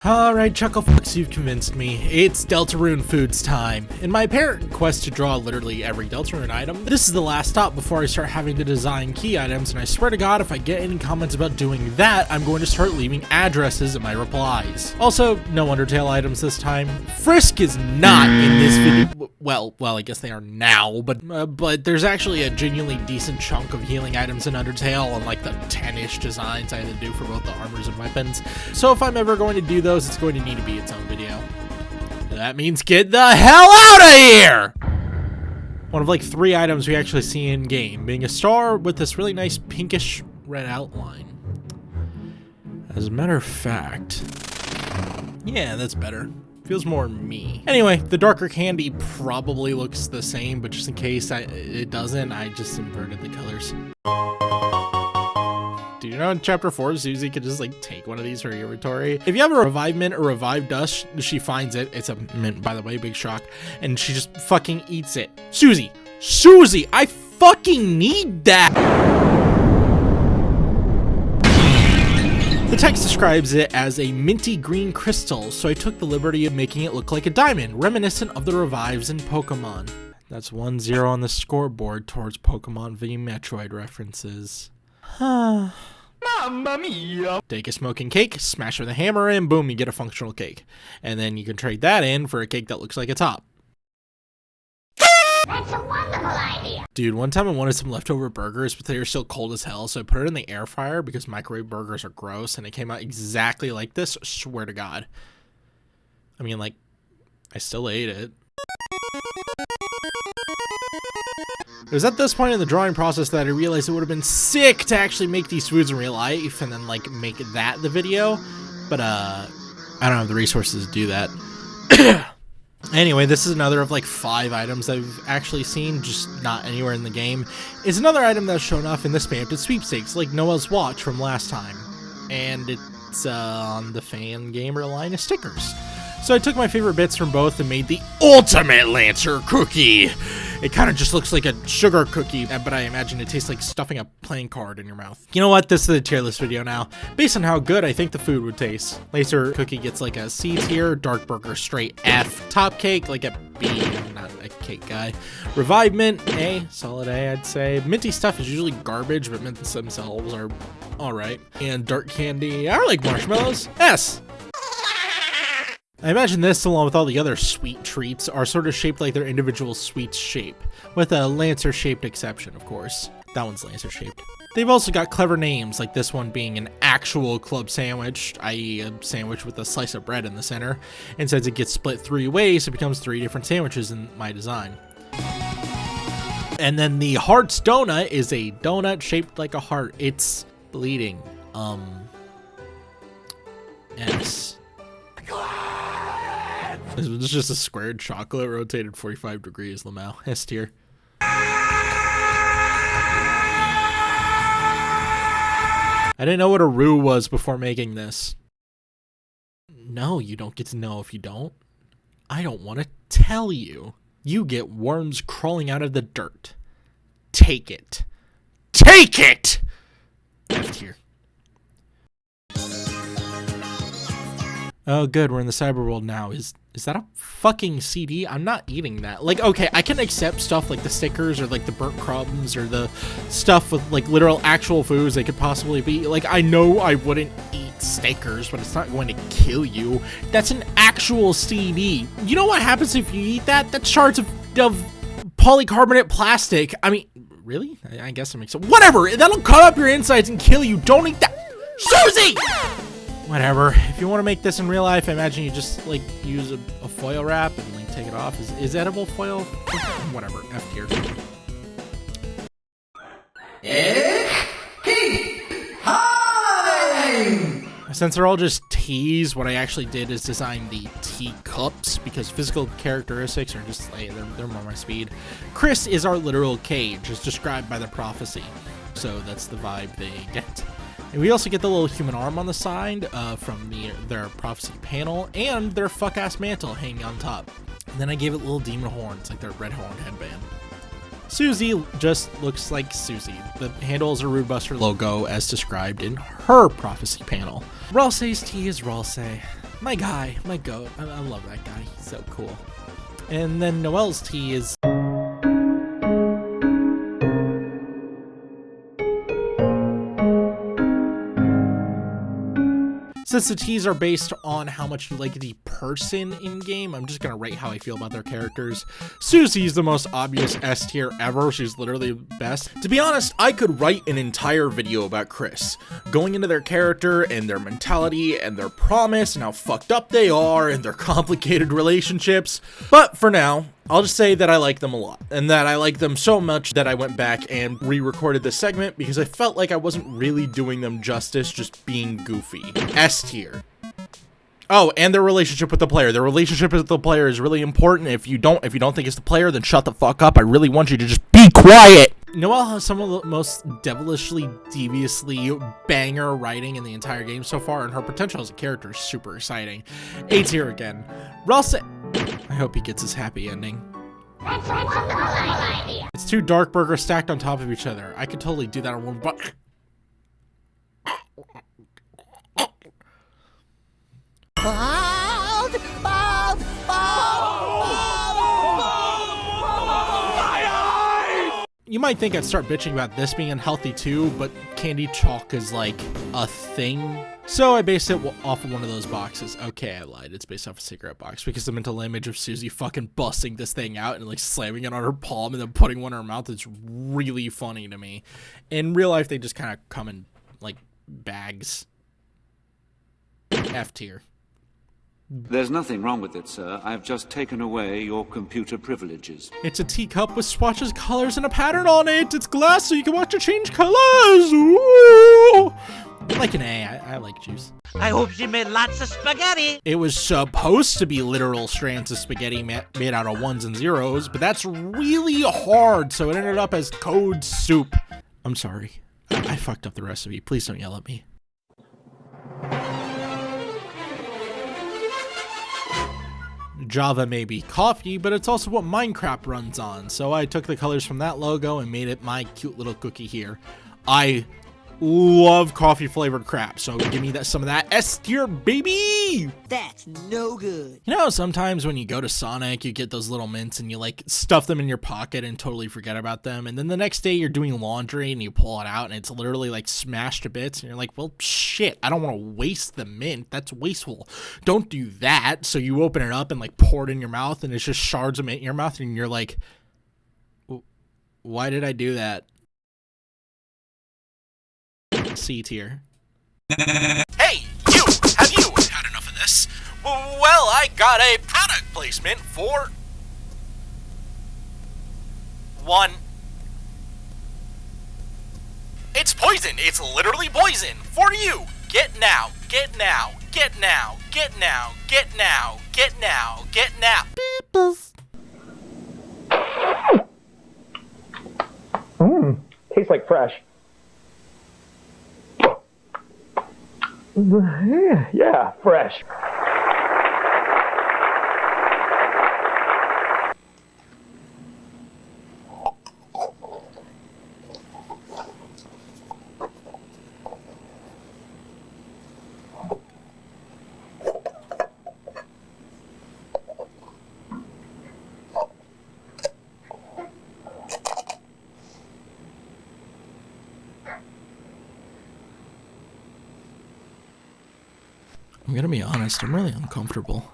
Alright, Chucklefucks, you've convinced me. It's Deltarune foods time. In my apparent quest to draw literally every Deltarune item, this is the last stop before I start having to design key items, and I swear to God, if I get any comments about doing that, I'm going to start leaving addresses in my replies. Also, no Undertale items this time. Frisk is not in this video. Well, I guess they are now, but there's actually a genuinely decent chunk of healing items in Undertale on like the 10-ish designs I had to do for both the armors and weapons. So if I'm ever going to do those, it's going to need to be its own video. That means get the hell out of here! One of like 3 items we actually see in game, being a star with this really nice pinkish red outline. As a matter of fact, yeah, that's better. Feels more me. Anyway, the darker candy probably looks the same, but just in case it doesn't, I just inverted the colors. Do you know in chapter 4, Susie could just like take one of these for her inventory? If you have a revive mint or revive dust, she finds it. It's a mint, by the way, big shock. And she just fucking eats it. Susie, I fucking need that. The text describes it as a minty green crystal, so I took the liberty of making it look like a diamond, reminiscent of the revives in Pokemon. That's 1-0 on the scoreboard towards Pokemon v Metroid references. Mamma mia! Take a smoking cake, smash with a hammer, and boom, you get a functional cake. And then you can trade that in for a cake that looks like a top. That's a wonderful idea! Dude, one time I wanted some leftover burgers, but they were still cold as hell, so I put it in the air fryer because microwave burgers are gross, and it came out exactly like this, swear to God. I mean, like, I still ate it. It was at this point in the drawing process that I realized it would have been sick to actually make these foods in real life and then like make that the video, but I don't have the resources to do that. Anyway, this is another of like 5 items I've actually seen, just not anywhere in the game. It's another item that's shown off in the Spamton sweepstakes, like Noah's watch from last time, and it's on the fan gamer line of stickers. So I took my favorite bits from both and made the ultimate Lancer cookie. It kind of just looks like a sugar cookie, but I imagine it tastes like stuffing a playing card in your mouth. You know what? This is a tier list video now. Based on how good I think the food would taste. Lancer cookie gets like a C tier, dark burger straight F, top cake like a B, I'm not a cake guy. Revive mint, A, solid A I'd say. Minty stuff is usually garbage, but mints themselves are alright. And dark candy, I like marshmallows, S. I imagine this, along with all the other sweet treats, are sort of shaped like their individual sweets shape, with a Lancer-shaped exception, of course. That one's Lancer-shaped. They've also got clever names, like this one being an actual club sandwich, i.e. a sandwich with a slice of bread in the center, and since it gets split 3 ways, it becomes 3 different sandwiches in my design. And then the Hearts Donut is a donut shaped like a heart. It's bleeding. S. This is just a squared chocolate rotated 45 degrees, Lamau. S tier. I didn't know what a roux was before making this. No, you don't get to know if you don't. I don't want to tell you. You get worms crawling out of the dirt. Take it. Take it! F tier. Oh, good, we're in the cyber world now. Is that a fucking CD? I'm not eating that. Like, okay, I can accept stuff like the stickers or like the burnt crumbs or the stuff with like literal actual foods they could possibly be. Like, I know I wouldn't eat stickers, but it's not going to kill you. That's an actual CD. You know what happens if you eat that? That's shards of polycarbonate plastic. I mean, really? I guess that makes sense. Whatever, that'll cut up your insides and kill you. Don't eat that. Susie! Whatever. If you want to make this in real life, I imagine you just like use a foil wrap and like take it off. Is edible foil? Whatever. F tier. Since they're all just teas, what I actually did is design the teacups because physical characteristics are just like they're more my speed. Chris is our literal cage, as described by the prophecy. So that's the vibe they get. And we also get the little human arm on the side from their prophecy panel and their fuck-ass mantle hanging on top. And then I gave it little demon horns, like their red horn headband. Susie just looks like Susie. The handle is a Rude Buster logo as described in her prophecy panel. Ralsei's tea is Ralsei. My guy, my goat. I love that guy. He's so cool. And then Noelle's tea is... Since the teas are based on how much you like the person in-game, I'm just gonna rate how I feel about their characters. Susie's the most obvious S tier ever. She's literally the best. To be honest, I could write an entire video about Chris, going into their character and their mentality and their promise and how fucked up they are and their complicated relationships. But for now, I'll just say that I like them a lot, and that I like them so much that I went back and re-recorded this segment because I felt like I wasn't really doing them justice just being goofy. S tier. Oh, and their relationship with the player. Their relationship with the player is really important. If you don't think it's the player, then shut the fuck up. I really want you to just be quiet. Noelle has some of the most devilishly, deviously banger writing in the entire game so far, and her potential as a character is super exciting. A tier again. Rosetti. I hope he gets his happy ending. It's 2 dark burgers stacked on top of each other. I could totally do that on one bite. You might think I'd start bitching about this being unhealthy too, but candy chalk is like a thing. So I based it off of one of those boxes. Okay, I lied. It's based off a cigarette box because the mental image of Susie fucking busting this thing out and like slamming it on her palm and then putting one in her mouth is really funny to me. In real life, they just kind of come in like bags. F tier. There's nothing wrong with it, sir. I've just taken away your computer privileges. It's a teacup with swatches, colors, and a pattern on it. It's glass, so you can watch it change colors. Ooh. Like an A. I like juice. I hope she made lots of spaghetti. It was supposed to be literal strands of spaghetti made out of ones and zeros, but that's really hard, so it ended up as code soup. I'm sorry. I fucked up the recipe. Please don't yell at me. Java may be coffee, but it's also what Minecraft runs on, so I took the colors from that logo and made it my cute little cookie here. I love coffee flavored crap, so give me some of that S tier, baby! That's no good. You know, sometimes when you go to Sonic, you get those little mints and you like stuff them in your pocket and totally forget about them, and then the next day you're doing laundry and you pull it out and it's literally like smashed to bits and you're like, well, shit, I don't want to waste the mint. That's wasteful. Don't do that. So you open it up and like pour it in your mouth and it's just shards of mint in your mouth and you're like, why did I do that? C tier. Hey, you! Have you had enough of this? Well, I got a product placement for... one. It's poison! It's literally poison! For you! Get now! Get now! Get now! Get now! Get now! Get now! Get now! Beeples. Tastes like fresh. Yeah, fresh. I'm gonna be honest, I'm really uncomfortable.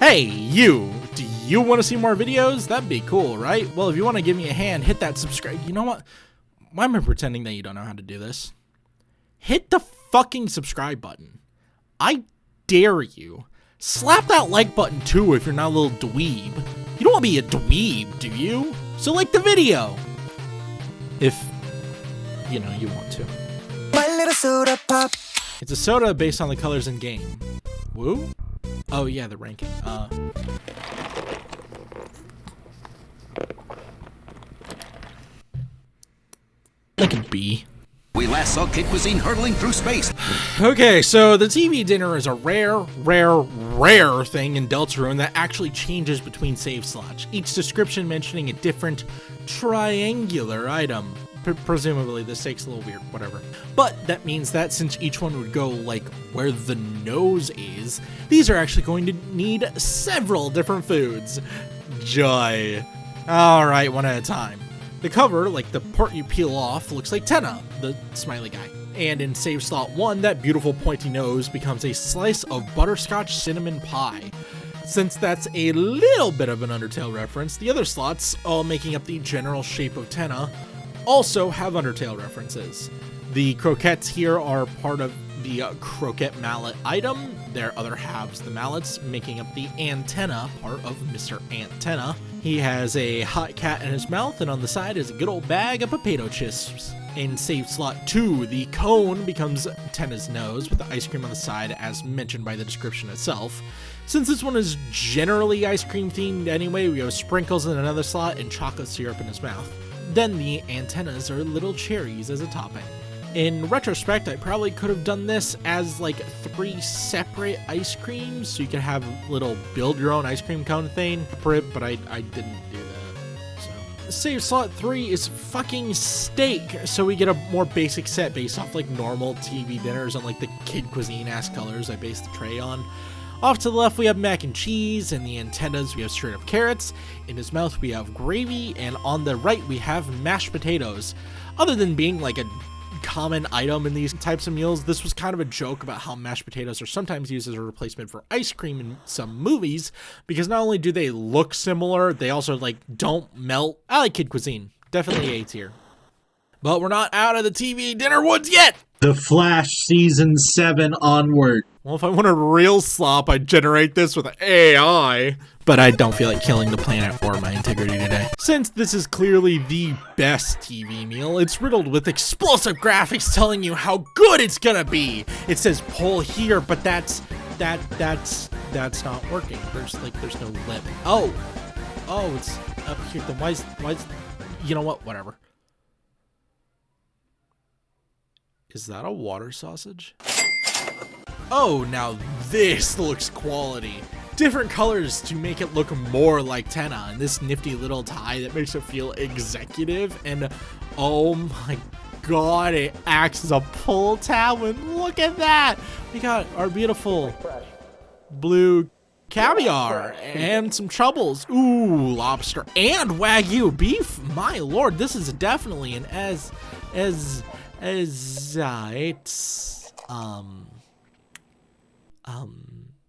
Hey, you! Do you want to see more videos? That'd be cool, right? Well, if you want to give me a hand, hit that subscribe. You know what? Why am I pretending that you don't know how to do this? Hit the fucking subscribe button. I dare you. Slap that like button too if you're not a little dweeb. You don't want to be a dweeb, do you? So like the video. If... you know, you want to. My little soda pop. It's a soda based on the colors in game. Woo? Oh yeah, the ranking. Like a B. We last saw Kid Cuisine hurtling through space. Okay, so the TV dinner is a rare thing in Deltarune that actually changes between save slots, each description mentioning a different triangular item. presumably this takes a little weird, whatever. But that means that since each one would go like where the nose is, these are actually going to need several different foods. Joy. All right, one at a time. The cover, like the part you peel off, looks like Tenna, the smiley guy. And in save slot 1, that beautiful pointy nose becomes a slice of butterscotch cinnamon pie. Since that's a little bit of an Undertale reference, the other slots, all making up the general shape of Tenna, also have Undertale references. The croquettes here are part of the croquette mallet item. Their other halves, the mallets, making up the antenna part of Mr. Antenna. He has a hot cat in his mouth, and on the side is a good old bag of potato chips. In save slot 2, the cone becomes Tenna's nose with the ice cream on the side, as mentioned by the description itself. Since this one is generally ice cream themed anyway, we have sprinkles in another slot and chocolate syrup in his mouth. Then the antennas are little cherries as a topping. In retrospect, I probably could have done this as like 3 separate ice creams, so you could have a little build your own ice cream cone thing separate, but I didn't do that. So save slot 3 is fucking steak, so we get a more basic set based off like normal TV dinners on like the kid cuisine ass colors I based the tray on. Off to the left, we have mac and cheese, and the antennas, we have straight up carrots. In his mouth, we have gravy, and on the right, we have mashed potatoes. Other than being like a common item in these types of meals, this was kind of a joke about how mashed potatoes are sometimes used as a replacement for ice cream in some movies, because not only do they look similar, they also like don't melt. I like kid cuisine. Definitely A tier. But we're not out of the TV dinner woods yet! The Flash Season 7 onward. Well, if I wanted real slop, I'd generate this with AI. But I don't feel like killing the planet or my integrity today. Since this is clearly the best TV meal, it's riddled with explosive graphics telling you how good it's gonna be. It says pull here, but that's not working. There's no lip. Oh, it's up here. Then why's, you know what? Whatever. Is that a water sausage? Oh, now this looks quality. Different colors to make it look more like Tenna, and this nifty little tie that makes it feel executive, and oh my god, it acts as a pull tab, and look at that! We got our beautiful blue caviar and some truffles. Ooh, lobster and Wagyu beef. My lord, this is definitely an it's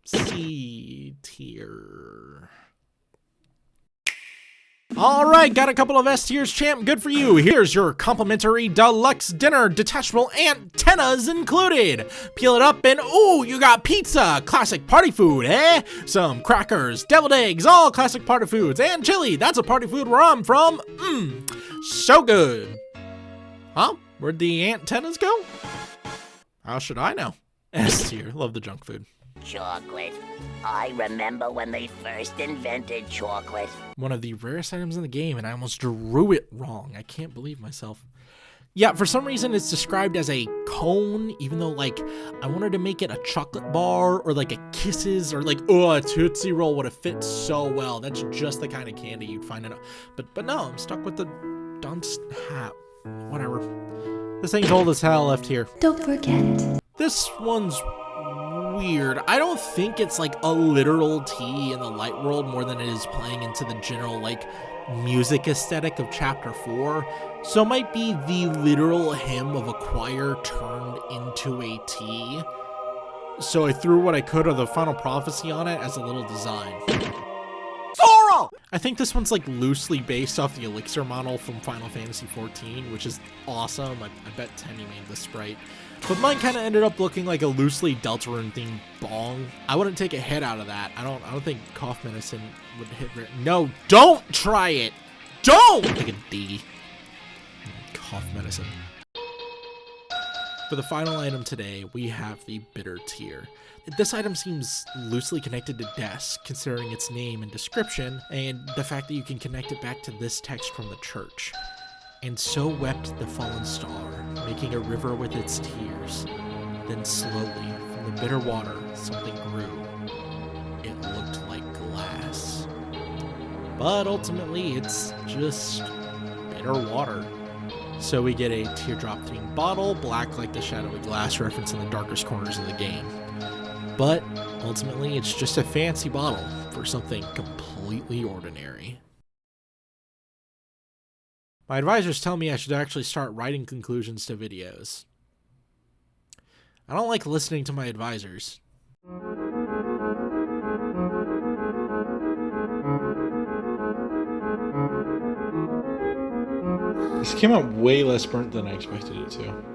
C tier. All right, got a couple of S tiers, champ. Good for you. Here's your complimentary deluxe dinner, detachable antennas included. Peel it up and ooh, you got pizza, classic party food, eh? Some crackers, deviled eggs, all classic party foods, and chili. That's a party food where I'm from. So good. Huh? Where'd the antennas go? How should I know? S tier. Love the junk food. Chocolate. I remember when they first invented chocolate. One of the rarest items in the game, and I almost drew it wrong. I can't believe myself. Yeah, for some reason it's described as a cone, even though like I wanted to make it a chocolate bar or like a Kisses or like a Tootsie Roll would have fit so well. That's just the kind of candy you'd find in a but no, I'm stuck with the dunce hat. Whatever. This thing's old as hell left here. Don't forget. This one's weird. I don't think it's like a literal T in the light world more than it is playing into the general like music aesthetic of chapter 4. So it might be the literal hymn of a choir turned into a T. So I threw what I could of the Final Prophecy on it as a little design. I think this one's like loosely based off the Elixir model from Final Fantasy XIV, which is awesome. I bet Tenny made the sprite. But mine kind of ended up looking like a loosely Deltarune themed bong. I wouldn't take a hit out of that. I don't think cough medicine would hit. No, don't try it. Don't take a D. Cough medicine. For the final item today, we have the bitter tier. This item seems loosely connected to deaths, considering its name and description, and the fact that you can connect it back to this text from the church. And so wept the fallen star, making a river with its tears. Then slowly, from the bitter water, something grew. It looked like glass. But ultimately, it's just bitter water. So we get a teardrop-themed bottle, black like the shadowy glass reference in the darkest corners of the game. But ultimately, it's just a fancy bottle for something completely ordinary. My advisors tell me I should actually start writing conclusions to videos. I don't like listening to my advisors. This came out way less burnt than I expected it to.